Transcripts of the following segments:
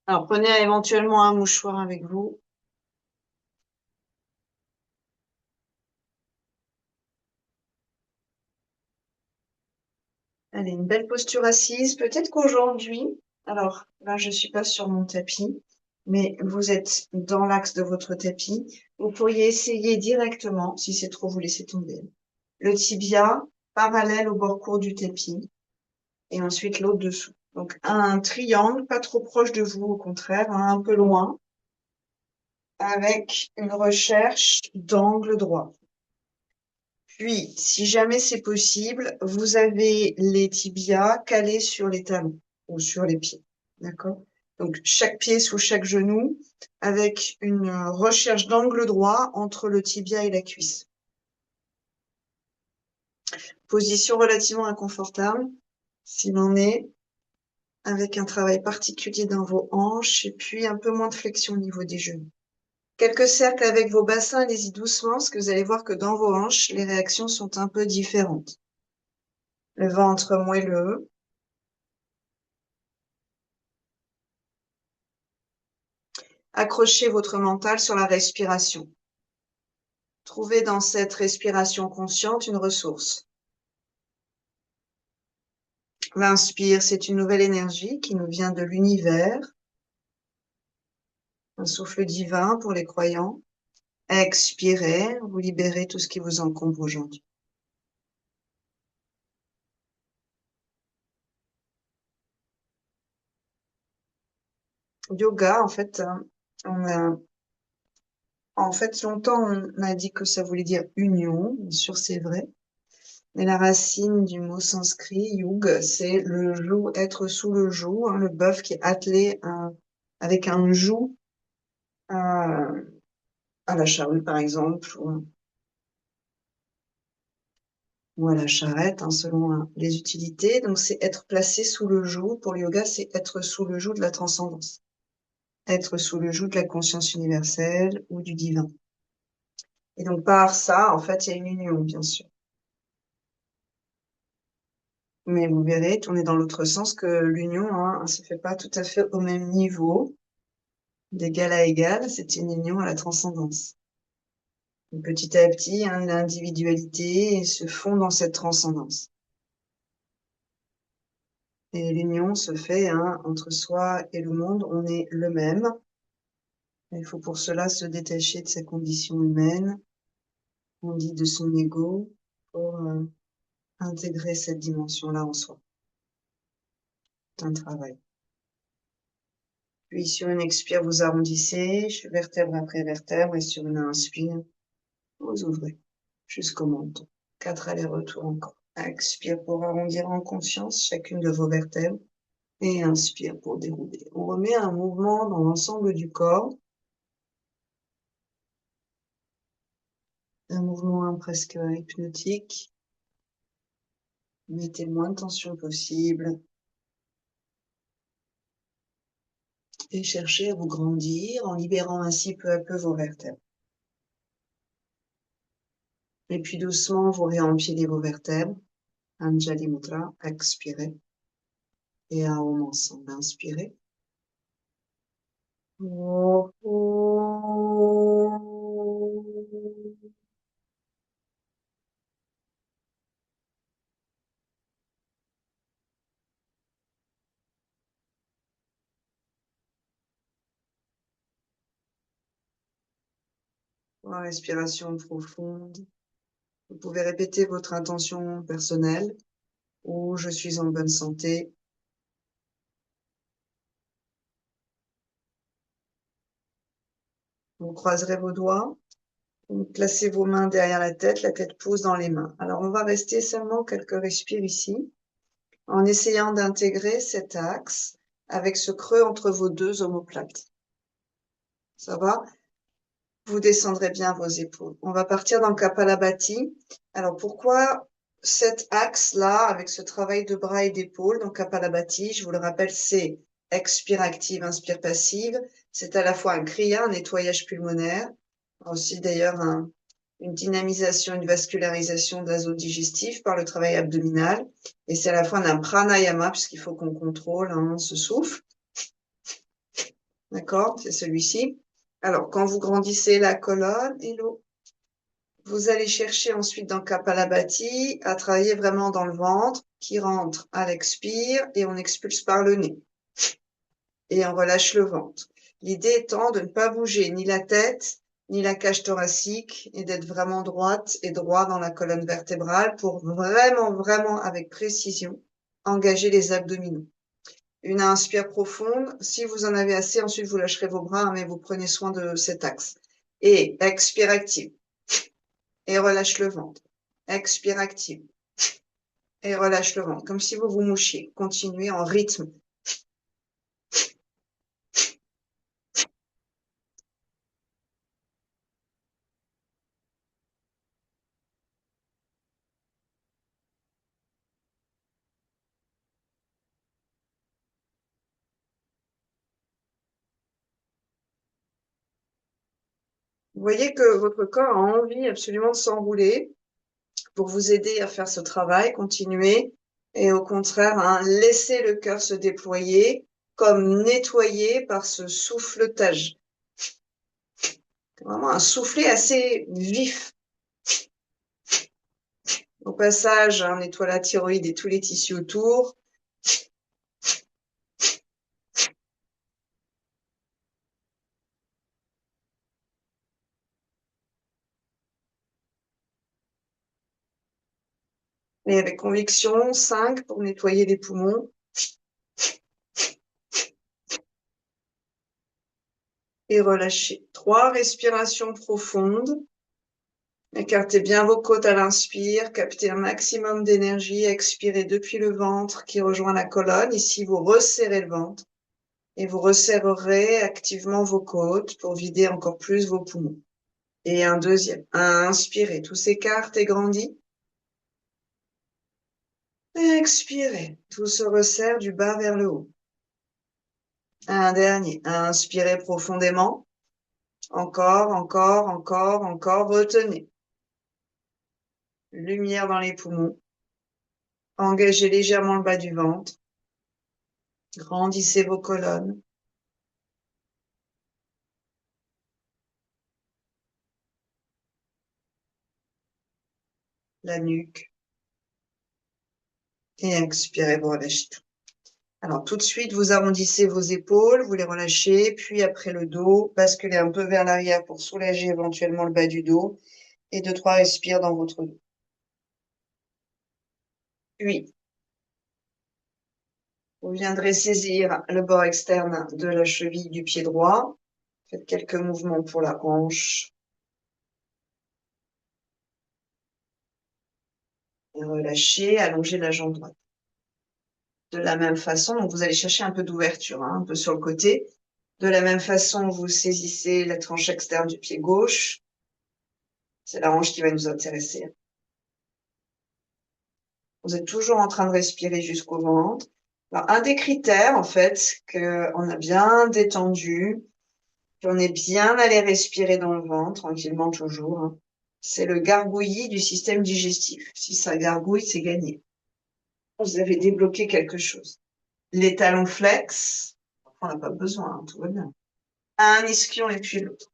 Alors, prenez éventuellement un mouchoir avec vous. Allez, une belle posture assise. Peut-être qu'aujourd'hui, alors là, je suis pas sur mon tapis, mais vous êtes dans l'axe de votre tapis. Vous pourriez essayer directement, si c'est trop, vous laissez tomber. Le tibia parallèle au bord court du tapis et ensuite l'autre dessous. Donc, un triangle, pas trop proche de vous, au contraire, hein, un peu loin, avec une recherche d'angle droit. Puis, si jamais c'est possible, vous avez les tibias calés sur les talons ou sur les pieds. D'accord? Donc, chaque pied sous chaque genou avec une recherche d'angle droit entre le tibia et la cuisse. Position relativement inconfortable, s'il en est, avec un travail particulier dans vos hanches et puis un peu moins de flexion au niveau des genoux. Quelques cercles avec vos bassins, allez-y doucement, parce que vous allez voir que dans vos hanches, les réactions sont un peu différentes. Le ventre moelleux. Accrochez votre mental sur la respiration. Trouvez dans cette respiration consciente une ressource. L'inspire, c'est une nouvelle énergie qui nous vient de l'univers, un souffle divin pour les croyants. Expirez, vous libérez tout ce qui vous encombre aujourd'hui. Yoga, longtemps, on a dit que ça voulait dire union. Bien sûr, c'est vrai. Mais la racine du mot sanskrit, yug, c'est le joug, être sous le joug, hein, le bœuf qui est attelé avec un joug à, à la charrue, par exemple, ou à la charrette, hein, selon les utilités. Donc, c'est être placé sous le joug. Pour le yoga, c'est être sous le joug de la transcendance, être sous le joug de la conscience universelle ou du divin. Et donc, par ça, en fait, il y a une union, bien sûr. Mais vous verrez, tournez dans l'autre sens, que l'union, hein, se fait pas tout à fait au même niveau, d'égal à égal, c'est une union à la transcendance. Et petit à petit, hein, l'individualité se fond dans cette transcendance. Et l'union se fait, hein, entre soi et le monde, on est le même. Il faut pour cela se détacher de sa condition humaine, on dit de son ego, pour intégrer cette dimension-là en soi. C'est un travail. Puis sur une expire, vous arrondissez, vertèbre après vertèbre, et sur une inspire, vous ouvrez jusqu'au menton. 4 allers-retours encore. Expire pour arrondir en conscience chacune de vos vertèbres et inspire pour dérouler. On remet un mouvement dans l'ensemble du corps. Un mouvement presque hypnotique. Mettez le moins de tension possible. Et cherchez à vous grandir en libérant ainsi peu à peu vos vertèbres. Et puis doucement, vous réempilez vos vertèbres. Anjali Mudra, expirez. Et à Om ensemble, inspirez. On respiration profonde. Vous pouvez répéter votre intention personnelle ou je suis en bonne santé. Vous croiserez vos doigts. Vous placez vos mains derrière la tête pose dans les mains. Alors, on va rester seulement quelques respires ici, en essayant d'intégrer cet axe avec ce creux entre vos deux omoplates. Ça va? Vous descendrez bien vos épaules. On va partir dans le Kapalabhati. Alors, pourquoi cet axe-là, avec ce travail de bras et d'épaules? Donc, Kapalabhati, je vous le rappelle, c'est expire active, inspire passive. C'est à la fois un kriya, un nettoyage pulmonaire, aussi d'ailleurs une dynamisation, une vascularisation de la zone digestive par le travail abdominal. Et c'est à la fois un pranayama, puisqu'il faut qu'on contrôle, hein, ce souffle. D'accord? C'est celui-ci. Alors, quand vous grandissez la colonne et l'eau, vous allez chercher ensuite dans Kapalabhati à travailler vraiment dans le ventre, qui rentre à l'expire et on expulse par le nez. Et on relâche le ventre. L'idée étant de ne pas bouger ni la tête, ni la cage thoracique, et d'être vraiment droite et droit dans la colonne vertébrale pour vraiment, vraiment, avec précision, engager les abdominaux. Une inspire profonde. Si vous en avez assez, ensuite vous lâcherez vos bras, mais vous prenez soin de cet axe. Et expire active. Et relâche le ventre. Expire active. Et relâche le ventre, comme si vous vous mouchiez. Continuez en rythme. Vous voyez que votre corps a envie absolument de s'enrouler pour vous aider à faire ce travail. Continuez. Et au contraire, hein, laissez le cœur se déployer comme nettoyé par ce souffletage. Vraiment un soufflet assez vif. Au passage, on nettoie la thyroïde et tous les tissus autour. Et avec conviction, 5 pour nettoyer les poumons. Et relâchez. 3 respirations profondes. Écartez bien vos côtes à l'inspire, captez un maximum d'énergie, expirez depuis le ventre qui rejoint la colonne. Ici, vous resserrez le ventre et vous resserrerez activement vos côtes pour vider encore plus vos poumons. Et un deuxième. Inspirez, tout s'écarte et grandit. Expirez, tout se resserre du bas vers le haut. Un dernier. Inspirez profondément. Encore, encore, encore, encore. Retenez. Lumière dans les poumons. Engagez légèrement le bas du ventre. Grandissez vos colonnes. La nuque. Et expirez, vous relâchez tout. Alors, tout de suite, vous arrondissez vos épaules, vous les relâchez, puis après le dos, basculez un peu vers l'arrière pour soulager éventuellement le bas du dos. Et 2, 3 respires dans votre dos. Puis, vous viendrez saisir le bord externe de la cheville du pied droit. Faites quelques mouvements pour la hanche. Et relâchez, allongez la jambe droite. De la même façon, donc vous allez chercher un peu d'ouverture, hein, un peu sur le côté. De la même façon, vous saisissez la tranche externe du pied gauche. C'est la hanche qui va nous intéresser. Vous êtes toujours en train de respirer jusqu'au ventre. Alors, un des critères, en fait, qu'on a bien détendu, qu'on est bien allé respirer dans le ventre, tranquillement toujours, hein, c'est le gargouillis du système digestif. Si ça gargouille, c'est gagné. Vous avez débloqué quelque chose. Les talons flex, on n'a pas besoin, hein, tout va bien. Un ischion et puis l'autre.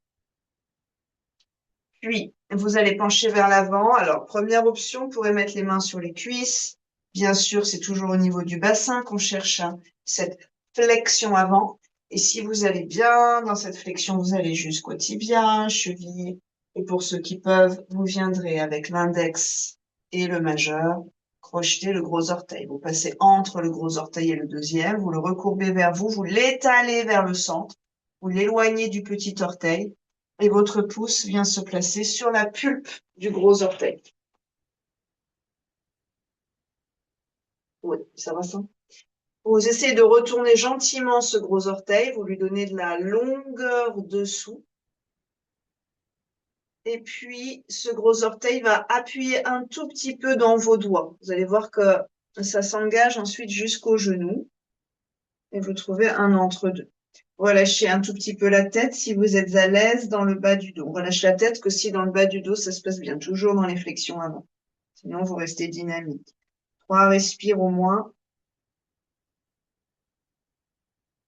Puis, vous allez pencher vers l'avant. Alors, première option, vous pourrez mettre les mains sur les cuisses. Bien sûr, c'est toujours au niveau du bassin qu'on cherche cette flexion avant. Et si vous allez bien dans cette flexion, vous allez jusqu'au tibia, cheville. Et pour ceux qui peuvent, vous viendrez avec l'index et le majeur, crocheter le gros orteil. Vous passez entre le gros orteil et le deuxième, vous le recourbez vers vous, vous l'étalez vers le centre, vous l'éloignez du petit orteil et votre pouce vient se placer sur la pulpe du gros orteil. Oui, ça va ça. Vous essayez de retourner gentiment ce gros orteil, vous lui donnez de la longueur dessous. Et puis, ce gros orteil va appuyer un tout petit peu dans vos doigts. Vous allez voir que ça s'engage ensuite jusqu'au genou. Et vous trouvez un entre-deux. Relâchez un tout petit peu la tête si vous êtes à l'aise dans le bas du dos. Relâchez la tête que si dans le bas du dos, ça se passe bien. Toujours dans les flexions avant. Sinon, vous restez dynamique. 3 respires au moins.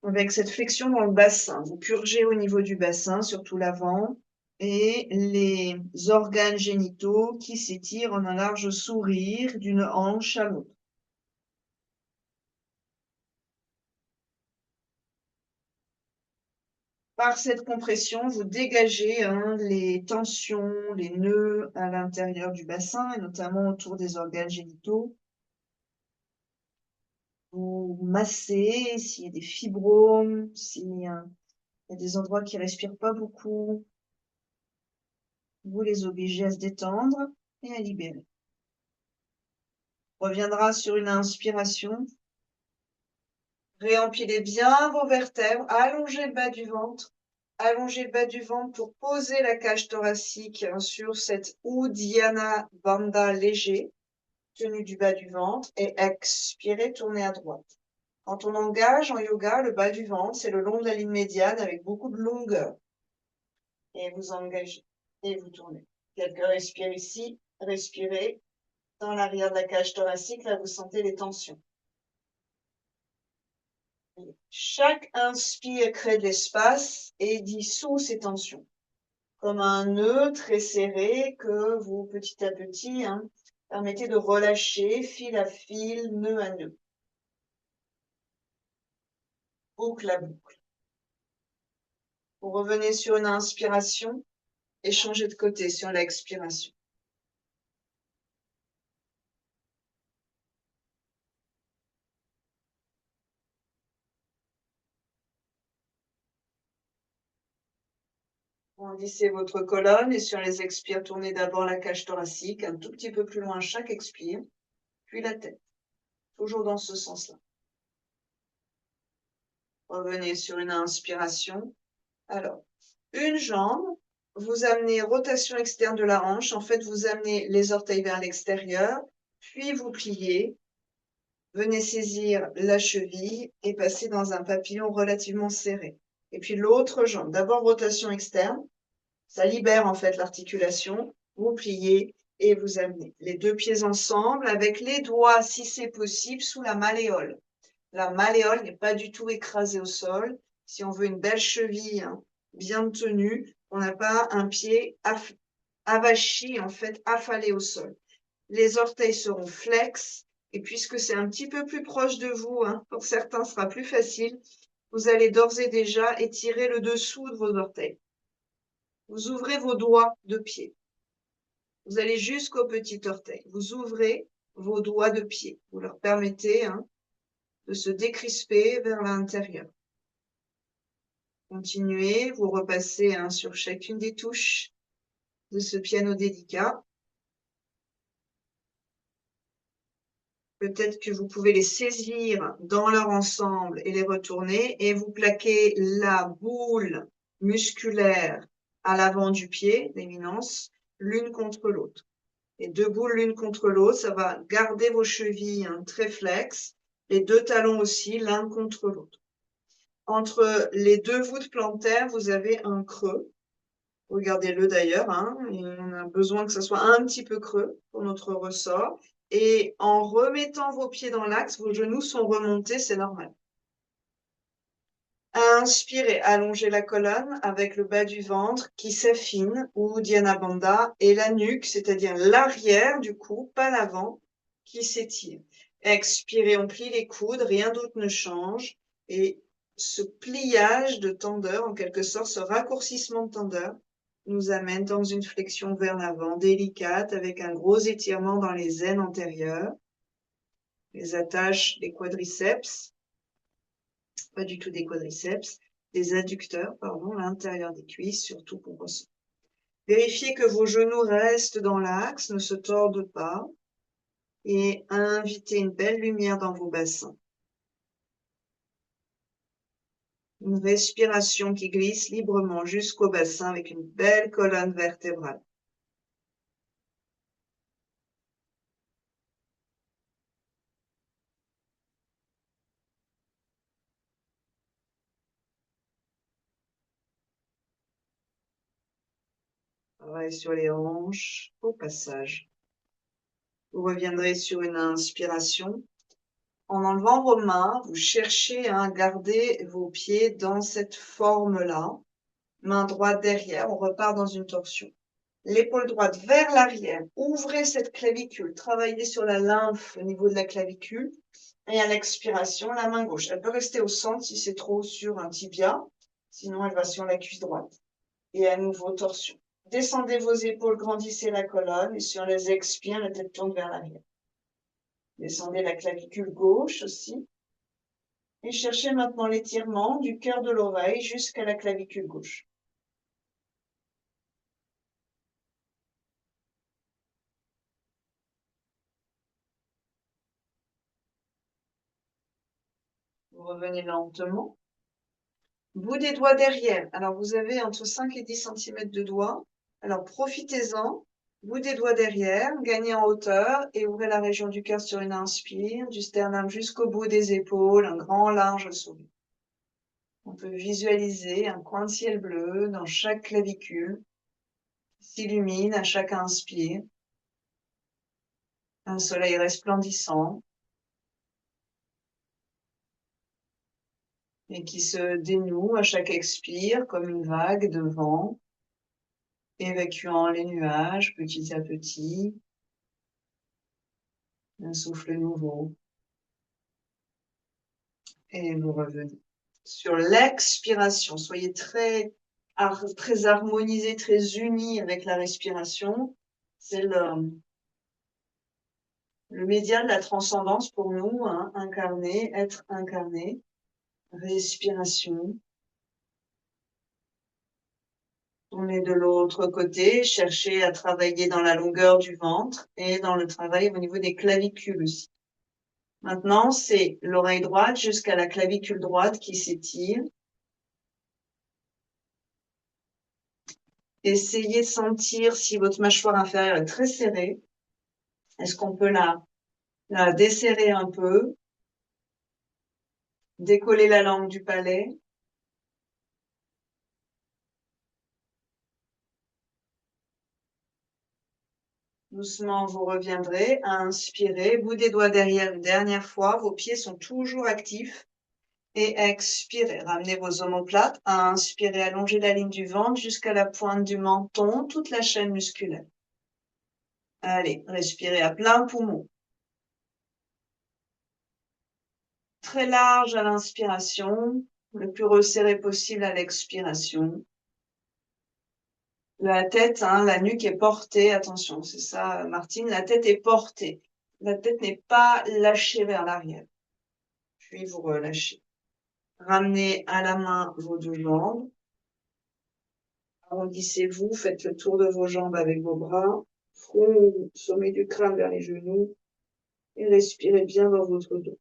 avec cette flexion dans le bassin. Vous purgez au niveau du bassin, surtout l'avant, et les organes génitaux qui s'étirent en un large sourire d'une hanche à l'autre. Par cette compression, vous dégagez les tensions, les nœuds à l'intérieur du bassin, et notamment autour des organes génitaux. Vous massez s'il y a des fibromes, s'il y a des endroits qui respirent pas beaucoup. Vous les obligez à se détendre et à libérer. On reviendra sur une inspiration. Réempilez bien vos vertèbres, allongez le bas du ventre. Allongez le bas du ventre pour poser la cage thoracique sur cette Uddiyana Bandha léger, tenue du bas du ventre, et expirez, tournez à droite. Quand on engage en yoga, le bas du ventre, c'est le long de la ligne médiane avec beaucoup de longueur. Et vous engagez et vous tournez. Quelques respires ici, respirez dans l'arrière de la cage thoracique, là vous sentez les tensions. Chaque inspire crée de l'espace et dissout ces tensions, comme un nœud très serré que vous, petit à petit, permettez de relâcher fil à fil, nœud à nœud, boucle à boucle. Vous revenez sur une inspiration et changez de côté sur l'expiration. Grandissez votre colonne et sur les expires, tournez d'abord la cage thoracique un tout petit peu plus loin chaque expire, puis la tête. Toujours dans ce sens-là. Revenez sur une inspiration. Alors, une jambe, vous amenez rotation externe de la hanche. En fait, vous amenez les orteils vers l'extérieur, puis vous pliez. Venez saisir la cheville et passer dans un papillon relativement serré. Et puis l'autre jambe, d'abord rotation externe. Ça libère en fait l'articulation. Vous pliez et vous amenez les deux pieds ensemble avec les doigts, si c'est possible, sous la malléole. La malléole n'est pas du tout écrasée au sol. Si on veut une belle cheville bien tenue, on n'a pas un pied avachi, en fait, affalé au sol. Les orteils seront flex, et puisque c'est un petit peu plus proche de vous, pour certains, ce sera plus facile, vous allez d'ores et déjà étirer le dessous de vos orteils. Vous ouvrez vos doigts de pied. Vous allez jusqu'au petit orteil. Vous ouvrez vos doigts de pied. Vous leur permettez de se décrisper vers l'intérieur. Continuez, vous repassez sur chacune des touches de ce piano délicat. Peut-être que vous pouvez les saisir dans leur ensemble et les retourner et vous plaquez la boule musculaire à l'avant du pied, l'éminence, l'une contre l'autre. Les deux boules l'une contre l'autre, ça va garder vos chevilles très flexes, les deux talons aussi l'un contre l'autre. Entre les deux voûtes plantaires, vous avez un creux. Regardez-le d'ailleurs, on a besoin que ça soit un petit peu creux pour notre ressort. Et en remettant vos pieds dans l'axe, vos genoux sont remontés, c'est normal. Inspirez, allongez la colonne avec le bas du ventre qui s'affine, ou Dhyana Bandha, et la nuque, c'est-à-dire l'arrière du cou, pas l'avant, qui s'étire. Expirez, on plie les coudes, rien d'autre ne change. Et ce pliage de tendeur, en quelque sorte, ce raccourcissement de tendeur, nous amène dans une flexion vers l'avant, délicate, avec un gros étirement dans les aines antérieures, les attaches des quadriceps, pas du tout des quadriceps, des adducteurs, pardon, l'intérieur des cuisses, surtout pour ressentir. Vérifiez que vos genoux restent dans l'axe, ne se tordent pas, et invitez une belle lumière dans vos bassins. Une respiration qui glisse librement jusqu'au bassin avec une belle colonne vertébrale. Travail sur les hanches au passage. Vous reviendrez sur une inspiration. En enlevant vos mains, vous cherchez à garder vos pieds dans cette forme-là. Main droite derrière, on repart dans une torsion. L'épaule droite vers l'arrière, ouvrez cette clavicule, travaillez sur la lymphe au niveau de la clavicule. Et à l'expiration, la main gauche. Elle peut rester au centre si c'est trop sur un tibia, sinon elle va sur la cuisse droite. Et à nouveau, torsion. Descendez vos épaules, grandissez la colonne et sur les expires, la tête tourne vers l'arrière. Descendez la clavicule gauche aussi. Et cherchez maintenant l'étirement du cœur de l'oreille jusqu'à la clavicule gauche. Vous revenez lentement. Bout des doigts derrière. Alors, vous avez entre 5 et 10 cm de doigts. Alors, profitez-en. Bout des doigts derrière, gagnez en hauteur et ouvrez la région du cœur sur une inspire, du sternum jusqu'au bout des épaules, un grand large sourire. On peut visualiser un coin de ciel bleu dans chaque clavicule, qui s'illumine à chaque inspire. Un soleil resplendissant et qui se dénoue à chaque expire comme une vague de vent, évacuant les nuages petit à petit. Un souffle nouveau. Et vous revenez. Sur l'expiration, soyez très harmonisés, très unis avec la respiration. C'est le média de la transcendance pour nous, hein, incarné, être incarné. Respiration. Tournez de l'autre côté, cherchez à travailler dans la longueur du ventre et dans le travail au niveau des clavicules aussi. Maintenant, c'est l'oreille droite jusqu'à la clavicule droite qui s'étire. Essayez de sentir si votre mâchoire inférieure est très serrée. Est-ce qu'on peut la desserrer un peu? Décoller la langue du palais. Doucement, vous reviendrez à inspirer. Bout des doigts derrière une dernière fois. Vos pieds sont toujours actifs. Et expirez. Ramenez vos omoplates. Inspirez, allongez la ligne du ventre jusqu'à la pointe du menton, toute la chaîne musculaire. Allez, respirez à plein poumon. Très large à l'inspiration, le plus resserré possible à l'expiration. La tête, hein, la nuque est portée, attention, c'est ça, Martine, la tête est portée. La tête n'est pas lâchée vers l'arrière. Puis vous relâchez. Ramenez à la main vos deux jambes. Arrondissez-vous, faites le tour de vos jambes avec vos bras. Front, sommet du crâne vers les genoux. Et respirez bien dans votre dos.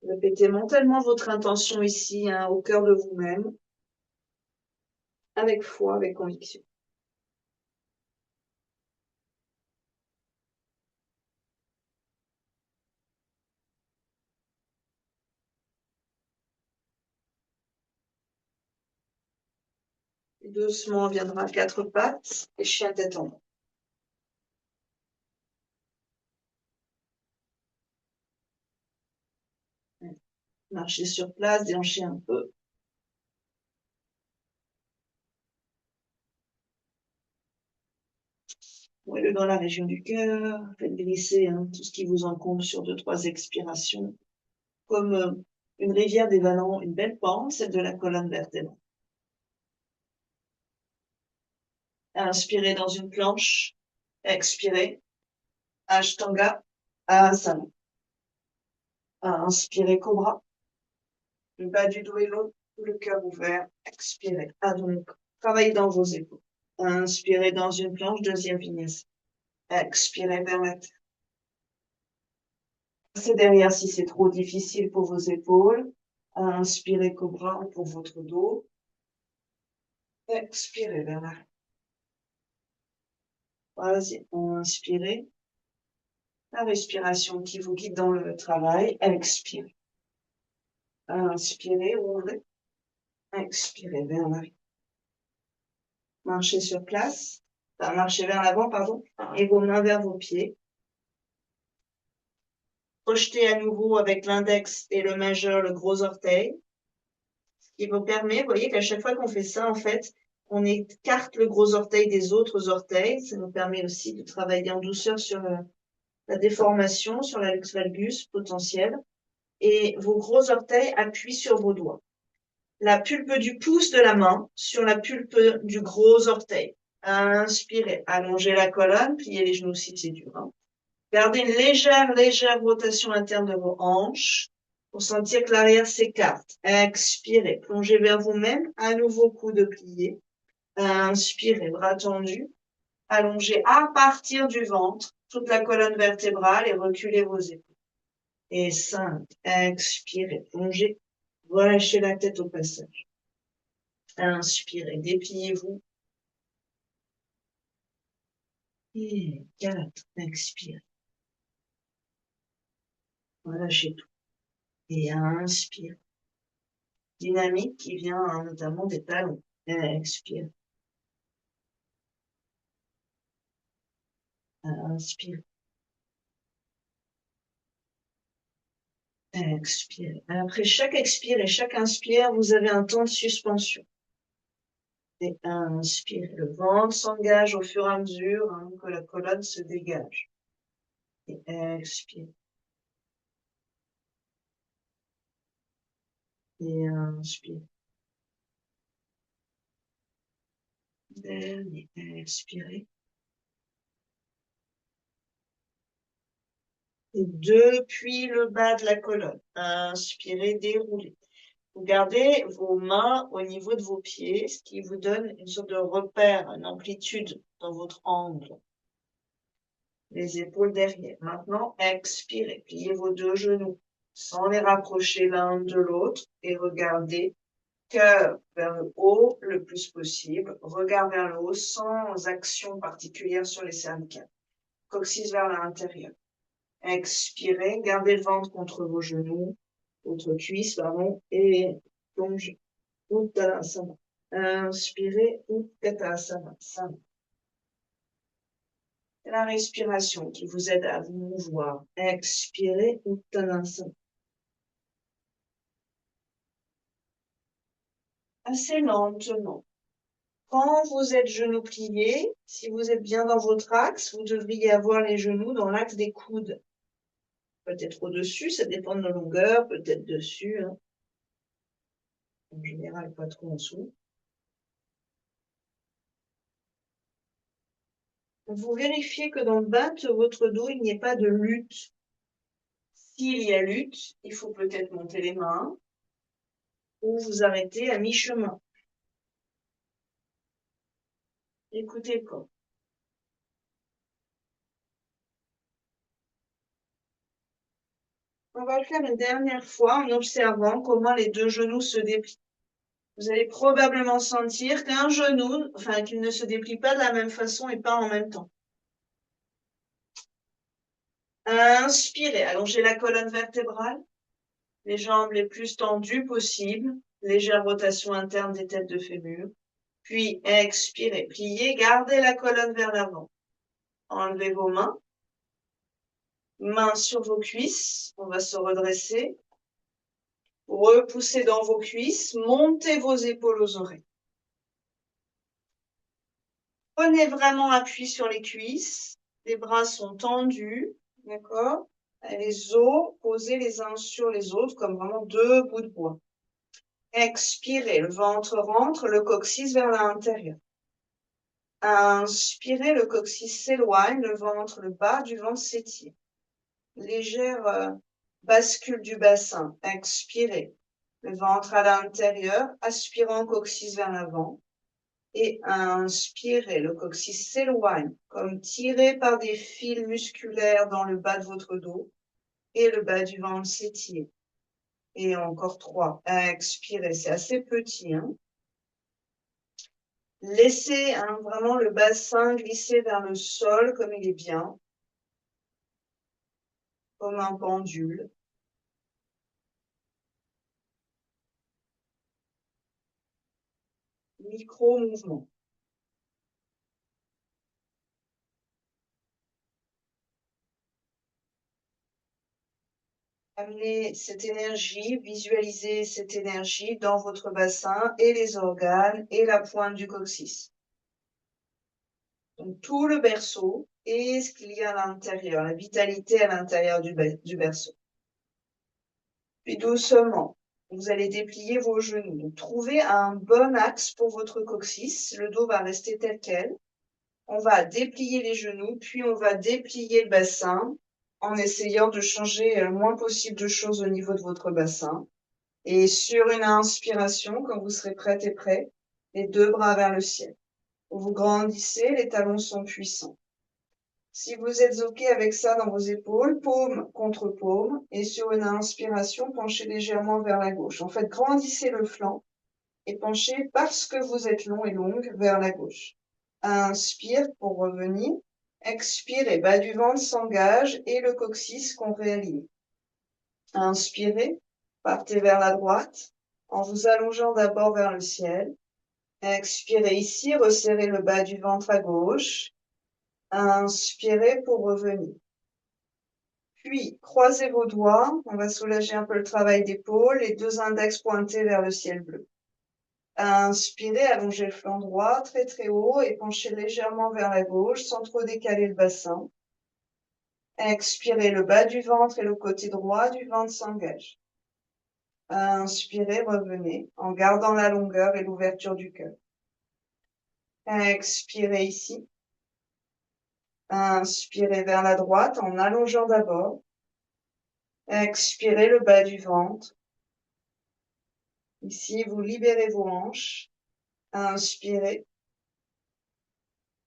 Répétez mentalement votre intention ici, hein, au cœur de vous-même, avec foi, avec conviction. Et doucement, on viendra à quatre pattes et chien tête en bas. Marchez sur place, déhanchez un peu. Ouvrez-le dans la région du cœur. Faites glisser, hein, tout ce qui vous encombre sur 2-3 expirations. Comme une rivière dévalant une belle pente, celle de la colonne vertébrale. Inspirez dans une planche. Expirez. Ashtanga. Asana. Inspirez cobra. Le bas du dos et l'autre, le cœur ouvert. Expirez. Donc, travaillez dans vos épaules. Inspirez dans une planche, deuxième vinyasa. Expirez vers la terre. Passez derrière si c'est trop difficile pour vos épaules. Inspirez cobra pour votre dos. Expirez vers l'arrière. Vas-y, inspirez. La respiration qui vous guide dans le travail. Expirez. Inspirez, ouvrez. Expirez vers l'arrière. Marchez sur place. Enfin, marchez vers l'avant, pardon. Et vos mains vers vos pieds. projetez à nouveau avec l'index et le majeur, le gros orteil. Ce qui vous permet, vous voyez qu'à chaque fois qu'on fait ça, en fait, on écarte le gros orteil des autres orteils. Ça nous permet aussi de travailler en douceur sur la déformation, sur la luxe valgus potentielle. Et vos gros orteils appuient sur vos doigts. La pulpe du pouce de la main sur la pulpe du gros orteil. Inspirez, allongez la colonne, pliez les genoux si c'est dur. Hein. Gardez une légère rotation interne de vos hanches pour sentir que l'arrière s'écarte. Expirez, plongez vers vous-même, à nouveau coude plié. Inspirez, bras tendus, allongez à partir du ventre, toute la colonne vertébrale et reculez vos épaules. Et 5, expirez, plongez, relâchez la tête au passage. Inspirez, dépliez-vous. Et 4, expirez. Relâchez tout. Et inspire. Dynamique qui vient notamment des talons. Expire. Inspire. Expire. Après chaque expire et chaque inspire, vous avez un temps de suspension. Et inspire. Le ventre s'engage au fur et à mesure hein, que la colonne se dégage. Et expire. Et inspire. Dernier. Expirez. Et depuis le bas de la colonne. Inspirez, déroulez. Vous gardez vos mains au niveau de vos pieds, ce qui vous donne une sorte de repère, une amplitude dans votre angle. Les épaules derrière. Maintenant, expirez. Pliez vos deux genoux sans les rapprocher l'un de l'autre et regardez cœur vers le haut le plus possible. Regard vers le haut sans action particulière sur les cervicales. Coccyx vers l'intérieur. Expirez. Gardez le ventre contre vos genoux, votre cuisse, pardon, et plongez. Uttanasana. Inspirez, Utkatasana. C'est la respiration qui vous aide à vous mouvoir. Expirez, Uttanasana. Assez lentement. Quand vous êtes genoux pliés, si vous êtes bien dans votre axe, vous devriez avoir les genoux dans l'axe des coudes. Peut-être au-dessus, ça dépend de la longueur, peut-être dessus. Hein. En général, pas trop en dessous. Vous vérifiez que dans le bas de votre dos, il n'y ait pas de lutte. S'il y a lutte, il faut peut-être monter les mains ou vous arrêter à mi-chemin. Écoutez le corps. On va le faire une dernière fois en observant comment les deux genoux se déplient. Vous allez probablement sentir qu'un genou, enfin qu'il ne se déplie pas de la même façon et pas en même temps. Inspirez, allongez la colonne vertébrale, les jambes les plus tendues possibles, légère rotation interne des têtes de fémur. Puis expirez, pliez, gardez la colonne vers l'avant. Enlevez vos mains. Mains sur vos cuisses, on va se redresser. Repoussez dans vos cuisses, montez vos épaules aux oreilles. Prenez vraiment appui sur les cuisses, les bras sont tendus, d'accord? Les os posés les uns sur les autres comme vraiment deux bouts de bois. Expirez, le ventre rentre, le coccyx vers l'intérieur. Inspirez, le coccyx s'éloigne, le ventre, le bas du ventre s'étire. Légère bascule du bassin. Expirez. Le ventre à l'intérieur, aspirant coccyx vers l'avant. Et inspirez, le coccyx s'éloigne, comme tiré par des fils musculaires dans le bas de votre dos. Et le bas du ventre s'étire. Et encore 3. Expirez, c'est assez petit. Hein. Laissez vraiment le bassin glisser vers le sol comme il est bien. Comme un pendule. Micro-mouvement. Amenez cette énergie, visualisez cette énergie dans votre bassin et les organes et la pointe du coccyx. Donc tout le berceau et ce qu'il y a à l'intérieur, la vitalité à l'intérieur du berceau. Puis doucement, vous allez déplier vos genoux. Donc, trouvez un bon axe pour votre coccyx. Le dos va rester tel quel. On va déplier les genoux, puis on va déplier le bassin en essayant de changer le moins possible de choses au niveau de votre bassin. Et sur une inspiration, quand vous serez prête et prêt, les deux bras vers le ciel. Vous grandissez, les talons sont puissants. Si vous êtes OK avec ça dans vos épaules, paume contre paume, et sur une inspiration, penchez légèrement vers la gauche. En fait, grandissez le flanc et penchez parce que vous êtes long et longue vers la gauche. Inspire pour revenir. Expirez, bas du ventre s'engage et le coccyx qu'on réaligne. Inspirez, partez vers la droite en vous allongeant d'abord vers le ciel. Expirez ici, resserrez le bas du ventre à gauche. Inspirez pour revenir. Puis, croisez vos doigts. On va soulager un peu le travail d'épaule. Les deux index pointés vers le ciel bleu. Inspirez, allongez le flanc droit très très haut et penchez légèrement vers la gauche sans trop décaler le bassin. Expirez, le bas du ventre et le côté droit du ventre s'engagent. Inspirez, revenez en gardant la longueur et l'ouverture du cœur. Expirez ici. Inspirez vers la droite en allongeant d'abord. Expirez le bas du ventre. Ici, vous libérez vos hanches. Inspirez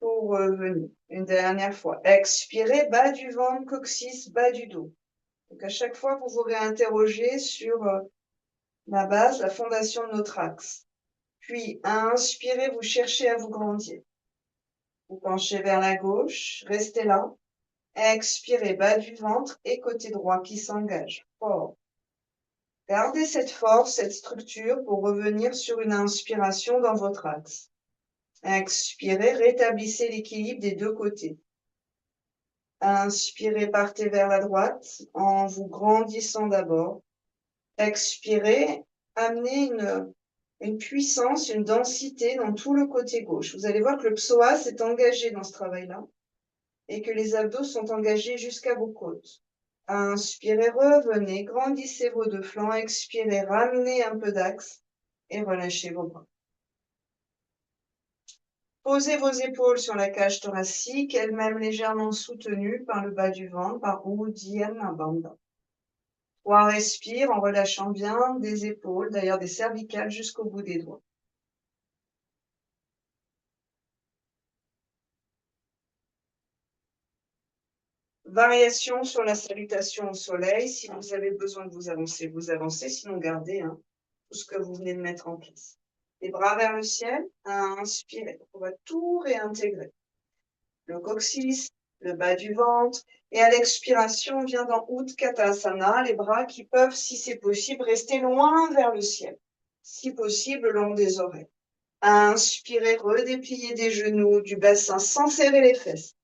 pour revenir. Une dernière fois. Expirez, bas du ventre, coccyx, bas du dos. Donc, à chaque fois, vous vous réinterrogez sur la base, la fondation de notre axe. Puis, inspirez, vous cherchez à vous grandir. Vous penchez vers la gauche, restez là. Expirez, bas du ventre et côté droit qui s'engage. Fort. Gardez cette force, cette structure pour revenir sur une inspiration dans votre axe. Expirez, rétablissez l'équilibre des deux côtés. Inspirez, partez vers la droite en vous grandissant d'abord. Expirez, amenez une puissance, une densité dans tout le côté gauche. Vous allez voir que le psoas est engagé dans ce travail-là et que les abdos sont engagés jusqu'à vos côtes. Inspirez, revenez, grandissez vos deux flancs. Expirez, ramenez un peu d'axe et relâchez vos bras. Posez vos épaules sur la cage thoracique, elle-même légèrement soutenue par le bas du ventre, par Uddiyana Bandha. 3 respire en relâchant bien des épaules, d'ailleurs des cervicales jusqu'au bout des doigts. Variation sur la salutation au soleil. Si vous avez besoin de vous avancez. Sinon, gardez tout ce que vous venez de mettre en place. Les bras vers le ciel. Inspirez. On va tout réintégrer. Le coccyx, le bas du ventre. Et à l'expiration, on vient dans Utkatasana, les bras qui peuvent, si c'est possible, rester loin vers le ciel. Si possible, le long des oreilles. Inspirez, redépliez des genoux, du bassin sans serrer les fesses.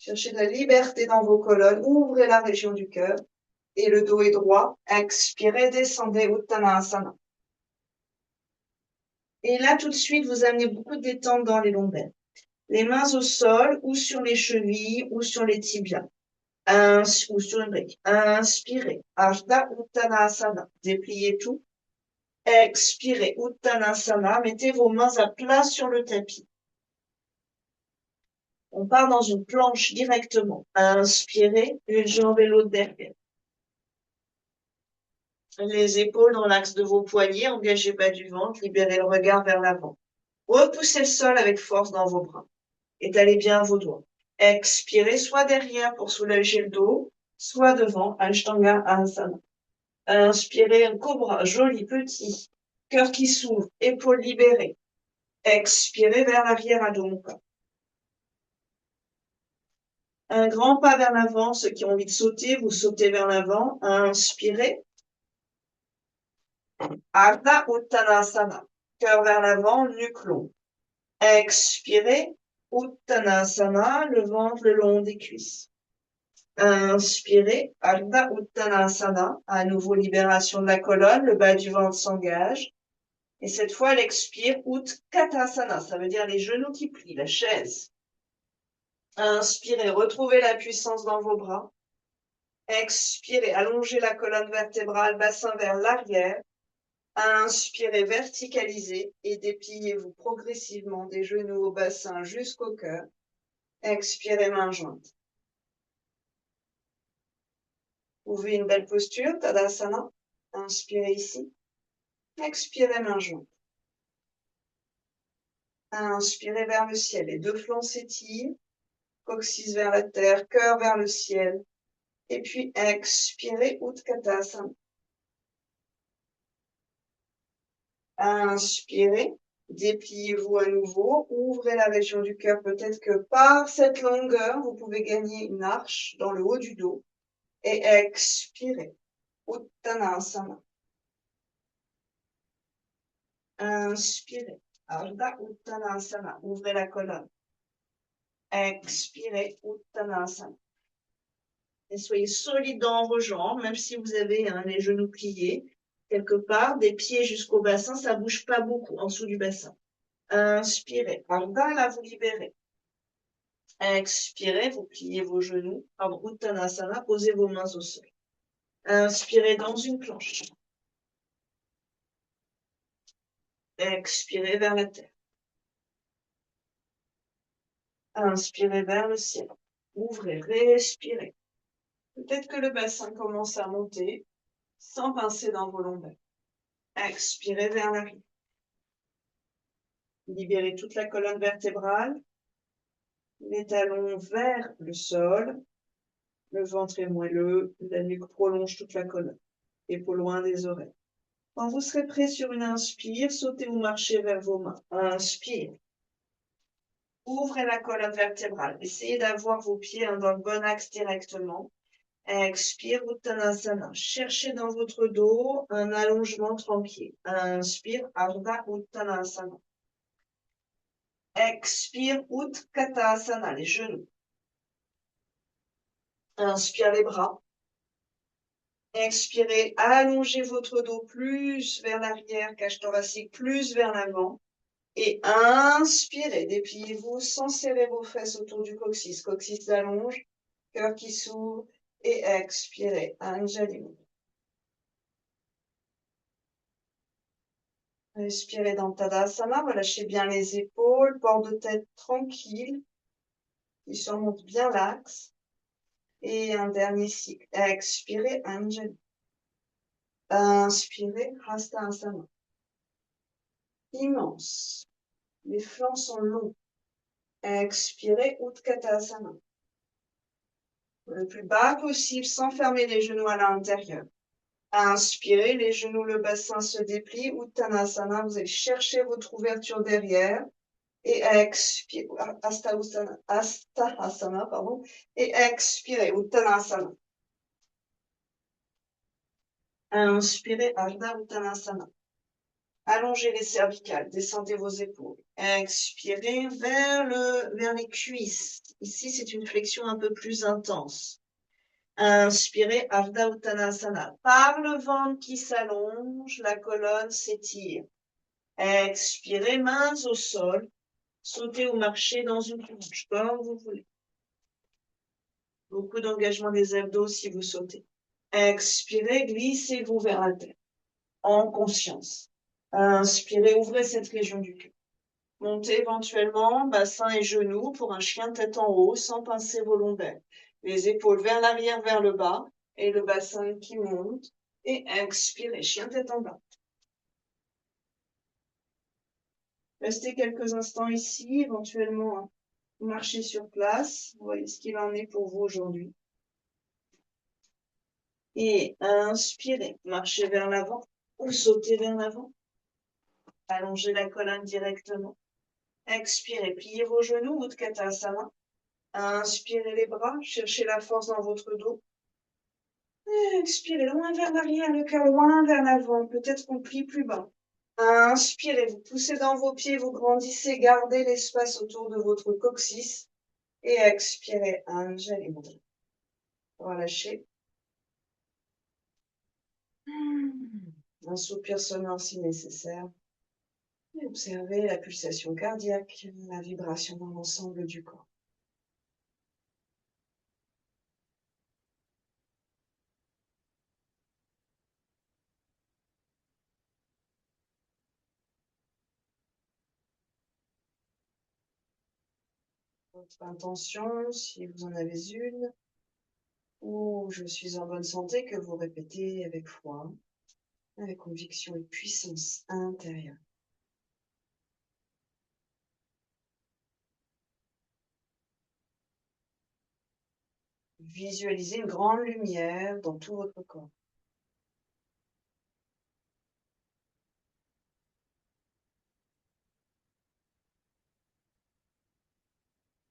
Cherchez de la liberté dans vos colonnes, ouvrez la région du cœur et le dos est droit. Expirez, descendez, Uttanasana. Et là, tout de suite, vous amenez beaucoup de détente dans les lombaires. Les mains au sol ou sur les chevilles ou sur les tibias. Ou sur une brique. Inspirez, Ardha Uttanasana. Dépliez tout. Expirez, Uttanasana. Mettez vos mains à plat sur le tapis. On part dans une planche directement. Inspirez, une jambe et l'autre derrière. Les épaules dans l'axe de vos poignets, engagez bas du ventre, libérez le regard vers l'avant. Repoussez le sol avec force dans vos bras. Étalez bien vos doigts. Expirez, soit derrière pour soulager le dos, soit devant, Ashtanga Asana. Inspirez, un cobra, joli, petit, cœur qui s'ouvre, épaules libérées. Expirez vers l'arrière, Adho Mukha. Un grand pas vers l'avant, ceux qui ont envie de sauter, vous sautez vers l'avant. Inspirez. Ardha Uttanasana. Cœur vers l'avant, nuque longue. Expirez. Uttanasana, le ventre le long des cuisses. Inspirez, Ardha Uttanasana. À nouveau, libération de la colonne, le bas du ventre s'engage. Et cette fois, elle expire, Utkatasana. Ça veut dire les genoux qui plient, la chaise. Inspirez, retrouvez la puissance dans vos bras. Expirez, allongez la colonne vertébrale, bassin vers l'arrière. Inspirez, verticalisez et dépliez-vous progressivement des genoux au bassin jusqu'au cœur. Expirez, main jointe. Ouvrez une belle posture, Tadasana. Inspirez ici. Expirez, main jointe. Inspirez vers le ciel. Les deux flancs s'étirent. Coccyx vers la terre, cœur vers le ciel. Et puis expirez, Utkatasana. Inspirez, dépliez-vous à nouveau, ouvrez la région du cœur. Peut-être que par cette longueur, vous pouvez gagner une arche dans le haut du dos. Et expirez, Uttanasana. Inspirez, Ardha Uttanasana. Ouvrez la colonne. Expirez, Uttanasana. Et soyez solide dans vos jambes, même si vous avez les genoux pliés. Quelque part, des pieds jusqu'au bassin, ça bouge pas beaucoup en dessous du bassin. Inspirez, Ardha, là vous libérez. Expirez, vous pliez vos genoux. Pardon, Uttanasana, posez vos mains au sol. Inspirez dans une planche. Expirez vers la terre. Inspirez vers le ciel. Ouvrez, respirez. Peut-être que le bassin commence à monter sans pincer dans vos lombaires. Expirez vers l'arrière. Libérez toute la colonne vertébrale. Les talons vers le sol. Le ventre est moelleux. La nuque prolonge toute la colonne. Épaules loin des oreilles. Quand vous serez prêt sur une inspire, sautez ou marchez vers vos mains. Inspire. Ouvrez la colonne vertébrale. Essayez d'avoir vos pieds dans le bon axe directement. Expire, Uttanasana. Cherchez dans votre dos un allongement tranquille. Inspire, Ardha Uttanasana. Expire, Utkatasana, les genoux. Inspire les bras. Expirez, allongez votre dos plus vers l'arrière, cage thoracique plus vers l'avant. Et inspirez, dépliez-vous sans serrer vos fesses autour du coccyx. Coccyx s'allonge, cœur qui s'ouvre. Et expirez, Anjali Mudra. Respirez dans Tadasana, relâchez bien les épaules, port de tête tranquille, qui surmonte bien l'axe. Et un dernier cycle. Expirez, Anjali. Inspirez, Hastasana. Immense. Les flancs sont longs. Expirez, Utkatasana. Le plus bas possible, sans fermer les genoux à l'intérieur. Inspirez, les genoux, le bassin se déplie. Uttanasana, vous allez chercher votre ouverture derrière. Et expirez, Asthasana, pardon. Et expirez, Uttanasana. Inspirez, Ardha Uttanasana. Allongez les cervicales, descendez vos épaules. Expirez vers les cuisses. Ici, c'est une flexion un peu plus intense. Inspirez, Ardha Uttanasana. Par le ventre qui s'allonge, la colonne s'étire. Expirez, mains au sol. Sautez ou marchez dans une planche, comme vous voulez. Beaucoup d'engagement des abdos si vous sautez. Expirez, glissez-vous vers la terre. En conscience. Inspirez, ouvrez cette région du cœur. Montez éventuellement bassin et genoux pour un chien tête en haut sans pincer vos lombaires. Les épaules vers l'arrière, vers le bas et le bassin qui monte. Et expirez, chien tête en bas. Restez quelques instants ici, éventuellement marchez sur place. Vous voyez ce qu'il en est pour vous aujourd'hui. Et inspirez, marchez vers l'avant ou sautez vers l'avant. Allongez la colonne directement. Expirez, pliez vos genoux, Utkatasana. Inspirez les bras, cherchez la force dans votre dos. Expirez, loin vers l'arrière, le cœur loin vers l'avant. Peut-être qu'on plie plus bas. Inspirez, vous poussez dans vos pieds, vous grandissez, gardez l'espace autour de votre coccyx. Et expirez, Anjali Mudra. Relâchez. Un soupir sonore si nécessaire. Et observez la pulsation cardiaque, la vibration dans l'ensemble du corps. Votre intention, si vous en avez une, ou je suis en bonne santé, que vous répétez avec foi, avec conviction et puissance intérieure. Visualisez une grande lumière dans tout votre corps.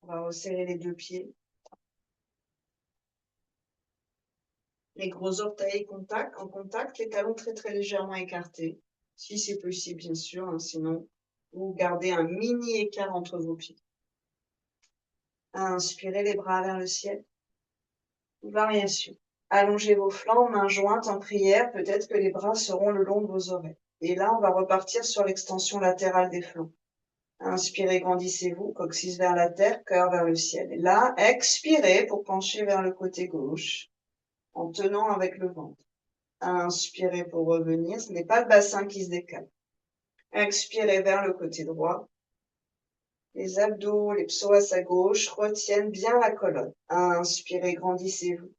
On va resserrer les deux pieds. Les gros orteils en contact, les talons très très légèrement écartés. Si c'est possible, bien sûr, hein, sinon, vous gardez un mini écart entre vos pieds. Inspirez les bras vers le ciel. Variation. Allongez vos flancs, mains jointes en prière. Peut-être que les bras seront le long de vos oreilles. Et là, on va repartir sur l'extension latérale des flancs. Inspirez, grandissez-vous, coccyx vers la terre, cœur vers le ciel. Et là, expirez pour pencher vers le côté gauche, en tenant avec le ventre. Inspirez pour revenir, ce n'est pas le bassin qui se décale. Expirez vers le côté droit. Les abdos, les psoas à gauche retiennent bien la colonne. Inspirez, grandissez-vous.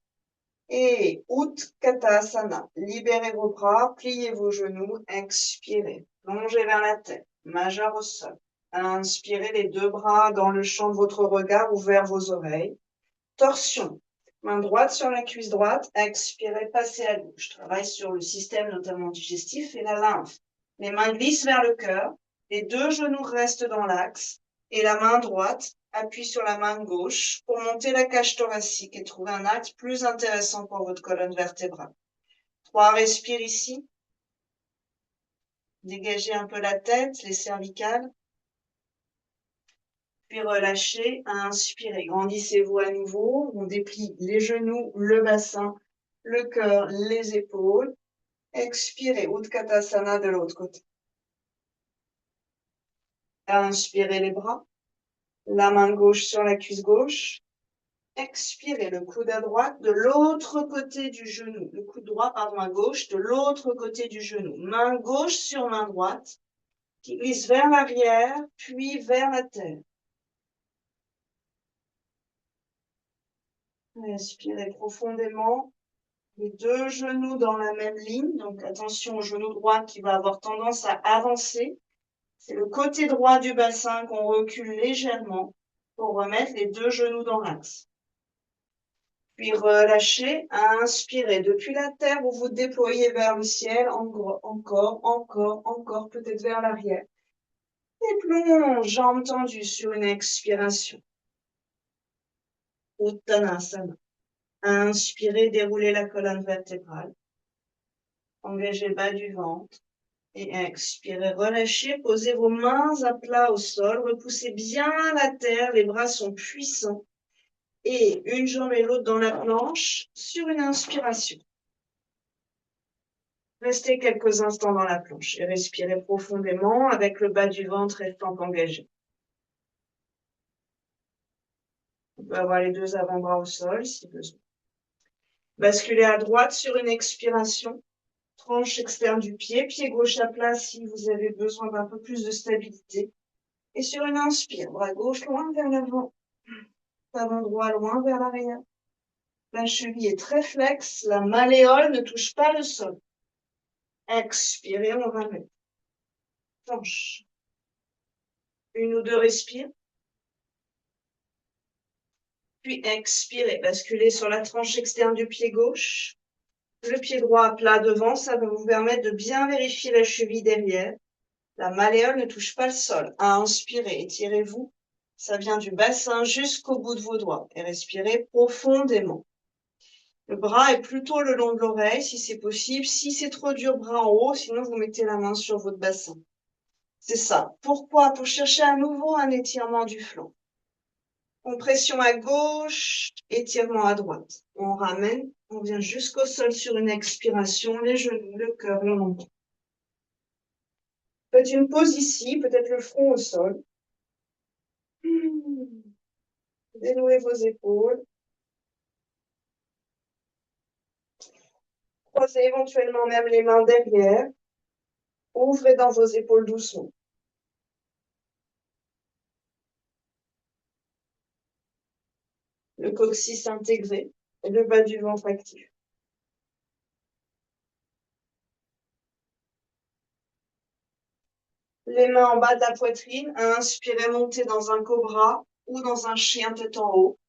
Et Utkatasana. Libérez vos bras, pliez vos genoux, expirez. Plongez vers la tête, majeur au sol. Inspirez les deux bras dans le champ de votre regard ou vers vos oreilles. Torsion. Main droite sur la cuisse droite. Expirez, passez à gauche. Travaille sur le système notamment digestif et la lymphe. Les mains glissent vers le cœur. Les deux genoux restent dans l'axe. Et la main droite appuie sur la main gauche pour monter la cage thoracique et trouver un axe plus intéressant pour votre colonne vertébrale. 3, respire ici. Dégagez un peu la tête, les cervicales. Puis relâchez, inspirez. Grandissez-vous à nouveau. On déplie les genoux, le bassin, le cœur, les épaules. Expirez, Utkatasana de l'autre côté. Inspirez les bras. La main gauche sur la cuisse gauche. Expirez le coude à droite de l'autre côté du genou. Le coude droit, pardon, à gauche, de l'autre côté du genou. Main gauche sur main droite, qui glisse vers l'arrière, puis vers la terre. Inspirez profondément. Les deux genoux dans la même ligne. Donc, attention au genou droit qui va avoir tendance à avancer. C'est le côté droit du bassin qu'on recule légèrement pour remettre les deux genoux dans l'axe. Puis relâchez, inspirez. Depuis la terre, vous vous déployez vers le ciel, encore, peut-être vers l'arrière. Et plonge, jambes tendues sur une expiration. Uttanasana. Inspirez, déroulez la colonne vertébrale. Engagez le bas du ventre. Et expirez, relâchez, posez vos mains à plat au sol, repoussez bien la terre, les bras sont puissants. Et une jambe et l'autre dans la planche sur une inspiration. Restez quelques instants dans la planche et respirez profondément avec le bas du ventre restant engagé. On peut avoir les deux avant-bras au sol si besoin. Basculez à droite sur une expiration. Tranche externe du pied, pied gauche à plat si vous avez besoin d'un peu plus de stabilité. Et sur une inspire, bras gauche loin vers l'avant, talon droit loin vers l'arrière. La cheville est très flexe, la malléole ne touche pas le sol. Expirez, on ramène. Planche. Une ou deux respires. Puis expirez, basculez sur la tranche externe du pied gauche. Le pied droit à plat devant, ça va vous permettre de bien vérifier la cheville derrière. La malléole ne touche pas le sol. Inspirez, étirez-vous. Ça vient du bassin jusqu'au bout de vos doigts. Et respirez profondément. Le bras est plutôt le long de l'oreille, si c'est possible. Si c'est trop dur, bras en haut, sinon vous mettez la main sur votre bassin. C'est ça. Pourquoi? Pour chercher à nouveau un étirement du flanc. Compression à gauche, étirement à droite. On ramène, on vient jusqu'au sol sur une expiration, les genoux, le cœur, le menton. Faites une pause ici, peut-être le front au sol. Dénouez vos épaules. Croisez éventuellement même les mains derrière. Ouvrez dans vos épaules doucement. Le coccyx intégré et le bas du ventre actif. Les mains en bas de la poitrine. Inspirez, montez dans un cobra ou dans un chien tête en haut.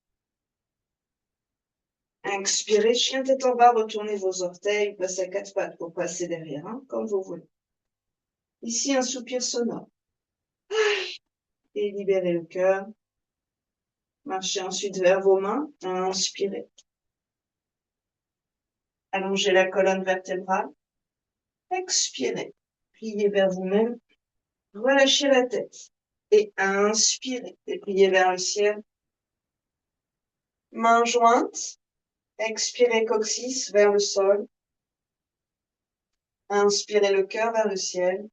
Expirez, chien tête en bas, retournez vos orteils, passez à quatre pattes pour passer derrière, hein, comme vous voulez. Ici, un soupir sonore. Et libérez le cœur. Marchez ensuite vers vos mains. Inspirez. Allongez la colonne vertébrale. Expirez. Pliez vers vous-même. Relâchez la tête. Et inspirez. Dépliez vers le ciel. Mains jointes. Expirez coccyx vers le sol. Inspirez le cœur vers le ciel.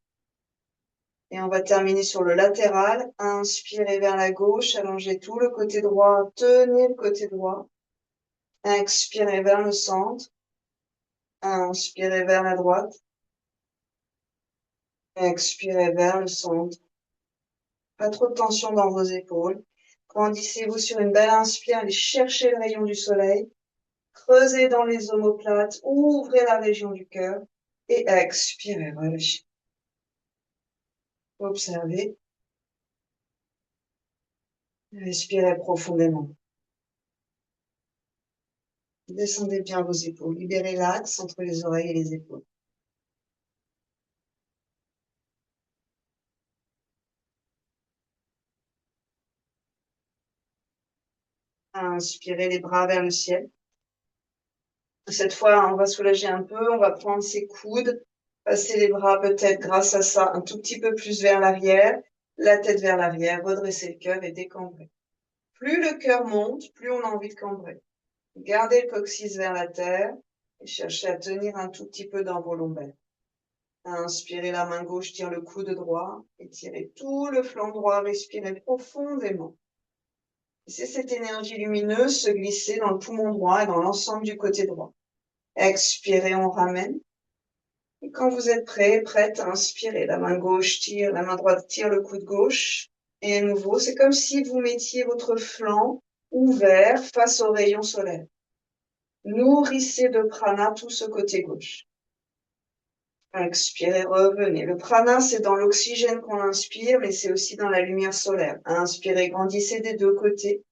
Et on va terminer sur le latéral. Inspirez vers la gauche, allongez tout le côté droit, tenez le côté droit. Expirez vers le centre. Inspirez vers la droite. Expirez vers le centre. Pas trop de tension dans vos épaules. Grandissez-vous sur une belle inspire, allez chercher le rayon du soleil. Creusez dans les omoplates, ouvrez la région du cœur. Et expirez, relâchez. Observez. Respirez profondément. Descendez bien vos épaules. Libérez l'axe entre les oreilles et les épaules. Inspirez les bras vers le ciel. Cette fois, on va soulager un peu. On va prendre ses coudes. Passer les bras peut-être grâce à ça un tout petit peu plus vers l'arrière. La tête vers l'arrière. Redresser le cœur et décambrer. Plus le cœur monte, plus on a envie de cambrer. Gardez le coccyx vers la terre et cherchez à tenir un tout petit peu dans vos lombaires. Inspirez la main gauche, tire le coude droit, étirez tout le flanc droit, respirez profondément. Laissez cette énergie lumineuse se glisser dans le poumon droit et dans l'ensemble du côté droit. Expirez, on ramène. Et quand vous êtes prêt, prête à inspirer, la main gauche tire, la main droite tire le coude gauche. Et à nouveau, c'est comme si vous mettiez votre flanc ouvert face au rayon solaire. Nourrissez de prana tout ce côté gauche. Expirez, revenez. Le prana, c'est dans l'oxygène qu'on inspire, mais c'est aussi dans la lumière solaire. Inspirez, grandissez des deux côtés.